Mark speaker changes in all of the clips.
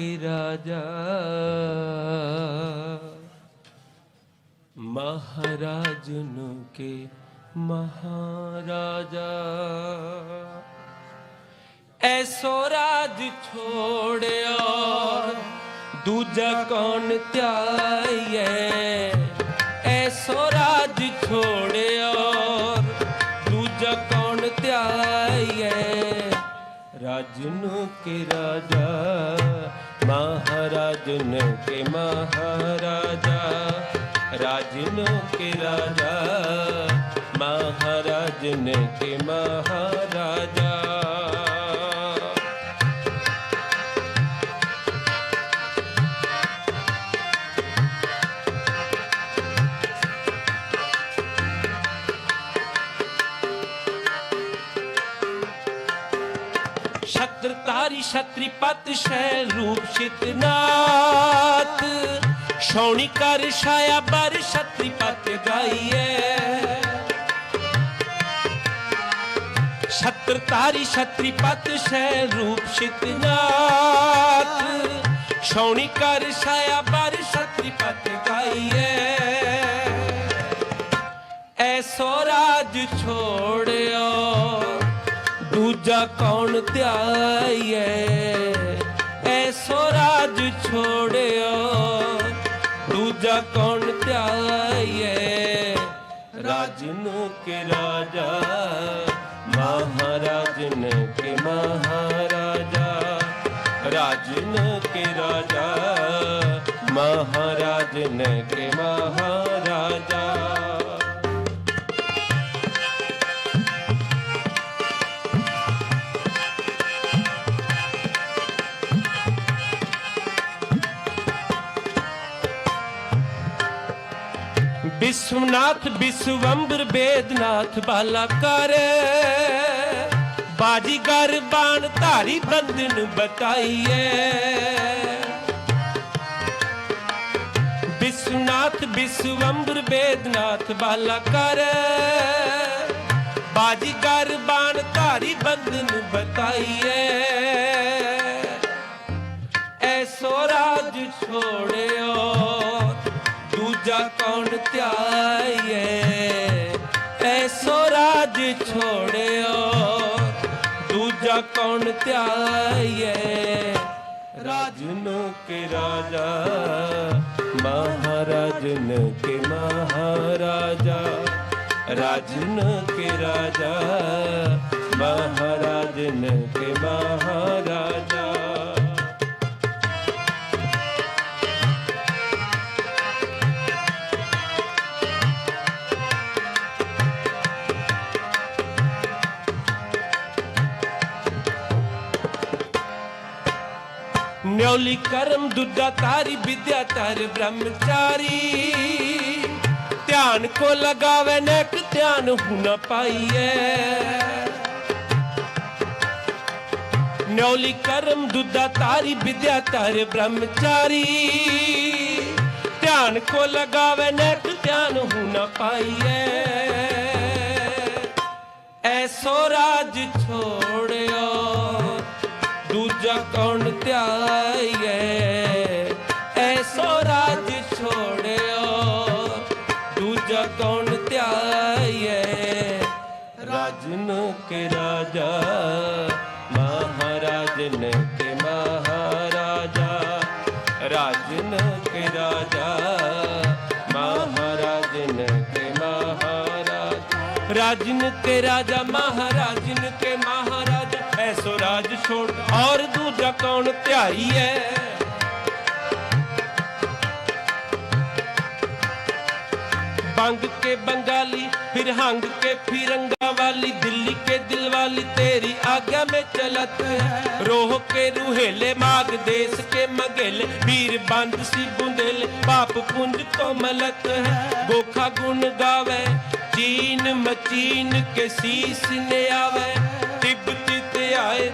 Speaker 1: के राजा महाराजनों के महाराजा ऐसो राज छोड़े और दूजा कौन त्याए ऐसो राज छोड़े और दूजा कौन त्याए राजनों के राजा महाराजन के महाराजा राजनों के राजा महाराजन के महाराजा छत्रधारी छत्रीपत शैल रूप चितनाथ शौणी कर छाया बर छत्रीपत गाइए छत्रधारी छत्रीपत शैल रूप चितनाथ शौणी कर छाया बर छत्रीपत गाइए ऐसो राज छोड़ो दूजा कौन त्याए ऐसो राज छोड़ो दूजा कौन त्याए राजनों के राजा महाराजन के महाराजा राजनों के राजा महाराजन के महाराजा विश्वनाथ विश्वम्बर वेदनाथ बाला करे बाजीगर बाण धारी बंधन बताइए विश्वनाथ विश्वम्बर वेदनाथ बाला करे बाजीगर बाण धारी बंधन बताइए ऐसो राज छोड़े दूजा कौन त्याए ऐसो राज छोड़े दूजा कौन त्याए राजनों के राजा महाराजन के महाराजा राजनों के राजा महाराजन के महाराजा न्योली कर्म दुर्गा तारी विद्या तार ब्रह्मचारी ध्यान को लगावे नेक ध्यान हुना पाइए न्योली कर्म दुर्गा तारी विद्या तार ब्रह्मचारी ध्यान को लगावे नेक ध्यान हुना पाइए ऐसो राज छोड़ो दूजा कौन त्याए ऐसो राज छोड़ो दूजा कौन त्याए राजनों के राजा महाराजन के महाराजा राजनों के राजा महाराजन के महाराजा राजन के राजा महाराजन के महाराजा ऐसो राज छोड़ और दूजा कौन त्याई है बंग के बंगाली फिर हंग के फिरंगा वाली दिल्ली के दिल वाली तेरी आज्ञा में चलत है रोह के रूहेले माग देश के मगेले वीर बंद सी बुंदेले पाप पुंज को मलत है गोखा गुण गावे चीन मचीन के शीस ने आवे तिब्बती ते आए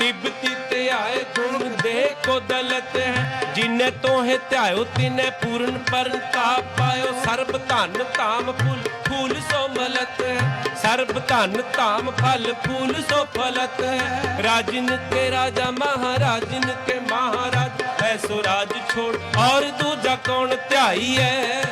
Speaker 1: तिब्बती ते आए गुण दे को दलत है जिन्हें तोहे त्यायो तिन्हें पूर्ण परन ताप पायो सर्ब धन ताम फूल फूल सो मलत है। सर्ब धन धाम फल फूल सो फलत है। राजिन के राजा महाराजिन के महाराज, ऐसो राज छोड़ और दूजा कौन ध्याई है।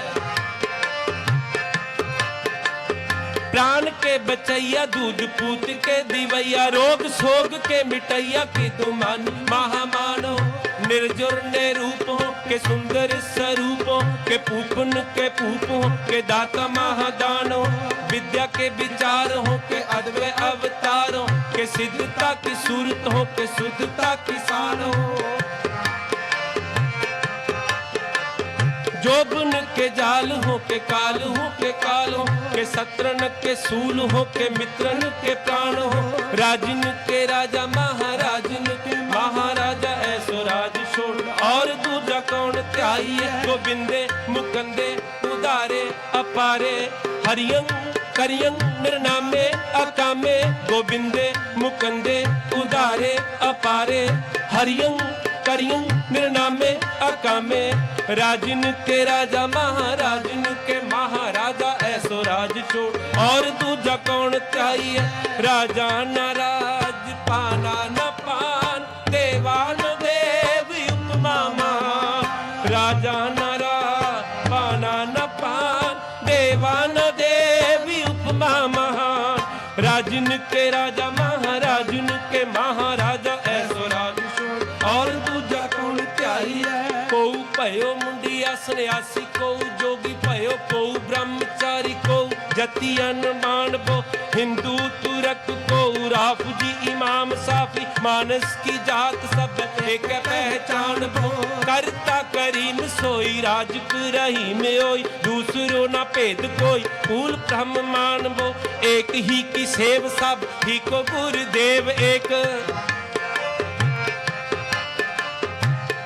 Speaker 1: प्राण के बचैया दूध पूत के दिवैया, रोग सोग के मिटैया की तुम महामानो। निर्जुर ने रूप हो के सुंदर स्वरूप हो के पूपन के पूप हो के दाता महादानो। विद्या के विचार हो के अद्वै अवतार हो के सिद्धता की सूरत हो के शुद्धता की शान हो। जोबन के जाल हो के काल हो के काल हो के शत्रन के सूल हो के मित्रन के प्राण हो। राजिन के राजा महाराजिन के महाराजा, ऐसो राज छोड़ और दूजा कौन ध्याई है। गोविंदे मुकंदे उदारे अपारे, हरियं करियं निर्नामे अकामे। गोविंदे मुकंदे उदारे अपारे, हरियं करियं निर्नामे अकामे। राजिन के राजा महाराजिन के महाराजा, ऐसो राज छोड़ और दूजा कौन ध्याई है। राजा न राज पाना न पान, देवान देव उपमा महान। राजा न राज पाना न पान, देवान देव उपमा महान। राजिन के राजा महाराजिन के महाराजा, ऐसो राज छोड़ और दूजा कौन ध्याई है। कोऊ भयो मुंडिया सन्यासी, कोऊ जोगी भयो, कोऊ ब्रह्मचारी, कोऊ जति अनमान बो। हिंदू तुरक कोऊ राफुजी इमाम साफी, मानस की जात सब एक पहचान बो। करता करीम सोई राजक रही में ओई, दूसरो ना भेद कोई फूल ब्रह्म मान बो। एक ही की सेव सब ही को गुरुदेव एक,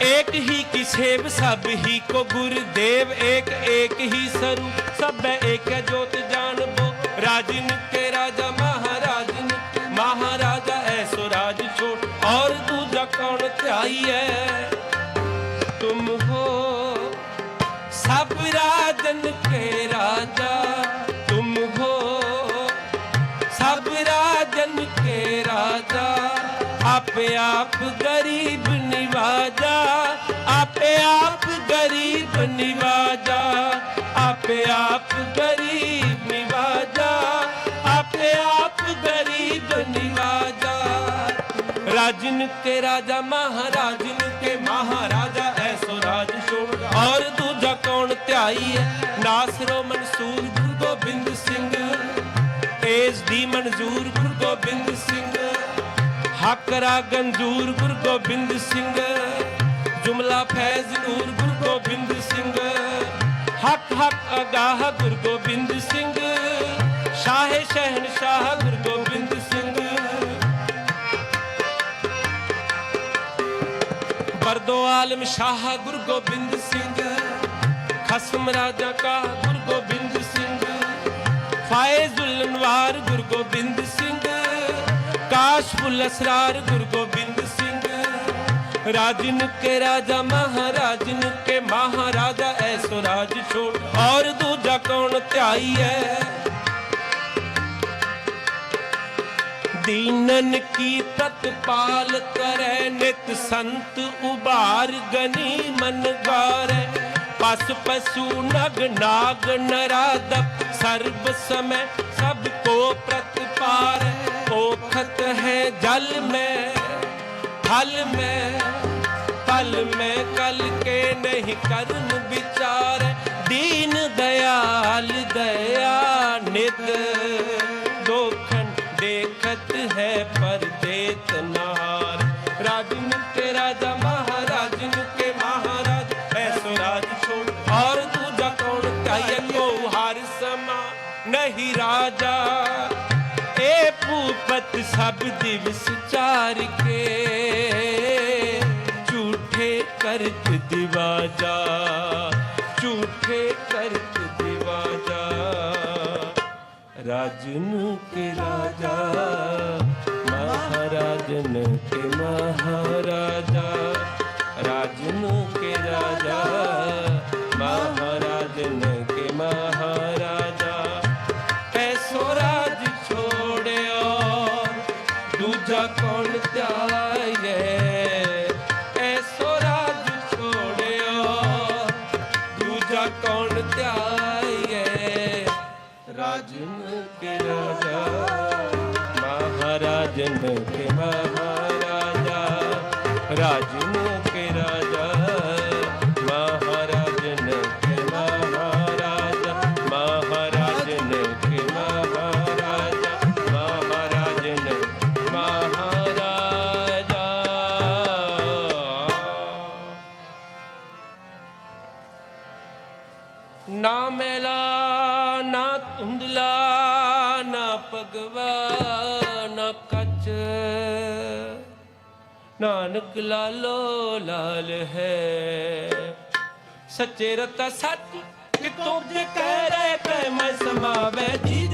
Speaker 1: एक ही की सेव सब ही को गुरुदेव एक। एक ही स्वरूप सब एक ज्योत जान बो। राजिन के राजा महाराजिन महाराजा, ऐसो राज छोड़ और दूजा कौन ध्याई है। तुम हो सब राजन के राजा, तुम हो सब राजन के राजा। आपे आप गरीब निवाजा, आपे आप गरीब निवाजा, आपे आप गरीब निवाजा, आपे आप गरीब निवाजा। राजिन के राजा महाराजिन के महाराजा, ऐसो राज छोड़ और दूजा कौन ध्याई है। नासरो मंसूर गुरु गोबिंद सिंह, तेज दी मंजूर गुरु गोबिंद सिंह। हकरा गंजूर गुरु गोबिंद सिंह, जुमला फैज नूर गुरु गोबिंद सिंह। हक हक अगाह गुरु गोबिंद सिंह, शाह शहनशाह गुरु गोबिंद सिंह। बरदो आलम शाह गुरु गोबिंद सिंह, खसम राजा का गुरु गोबिंद सिंह। फायजुल अनवार गुरु गोबिंद सिंह, काशफुल असरार गुरु गोबिंद सिंह। राजिन के राजा महाराजिन के महाराजा, ऐसो राज छोड़ और दूजा कौन ध्याई है। दीनन की तत्पाल करे, नित संत उबार गनी मन गारे। पशु पशु नग नाग नरादप, सर्व समय सबको प्रतिपार। ओखत है जल में फल में, फल में कल के नहीं कर्म विचार। दीन दयाल दया नित, दोखन देखत है पर देत नार। राजिन के राजा महाराजिन के महाराज, ऐसो राज छोड़ और दूजा कौन ध्याई। को हार समा नहीं राजा, ए भूपत सब दिवस चार के। झूठे करत दिवाजा, झूठे करत दिवाजा। राजन के राजा महाराजन के महाराजा, राजन के राजा महाराजन के महाराजा। तेरा कौन ध्याए। राजन के राजा महाराजन के महाराजा, राजन के राजा महाराजन के महाराजा, महाराजन के महाराजा, महाराजन महाराजा। ना मेला ना धुंधला ना पगवा ना कच, नानक लालो लाल है। सच्चे रता सच कितों जे कह रहे पे मैं समावे जी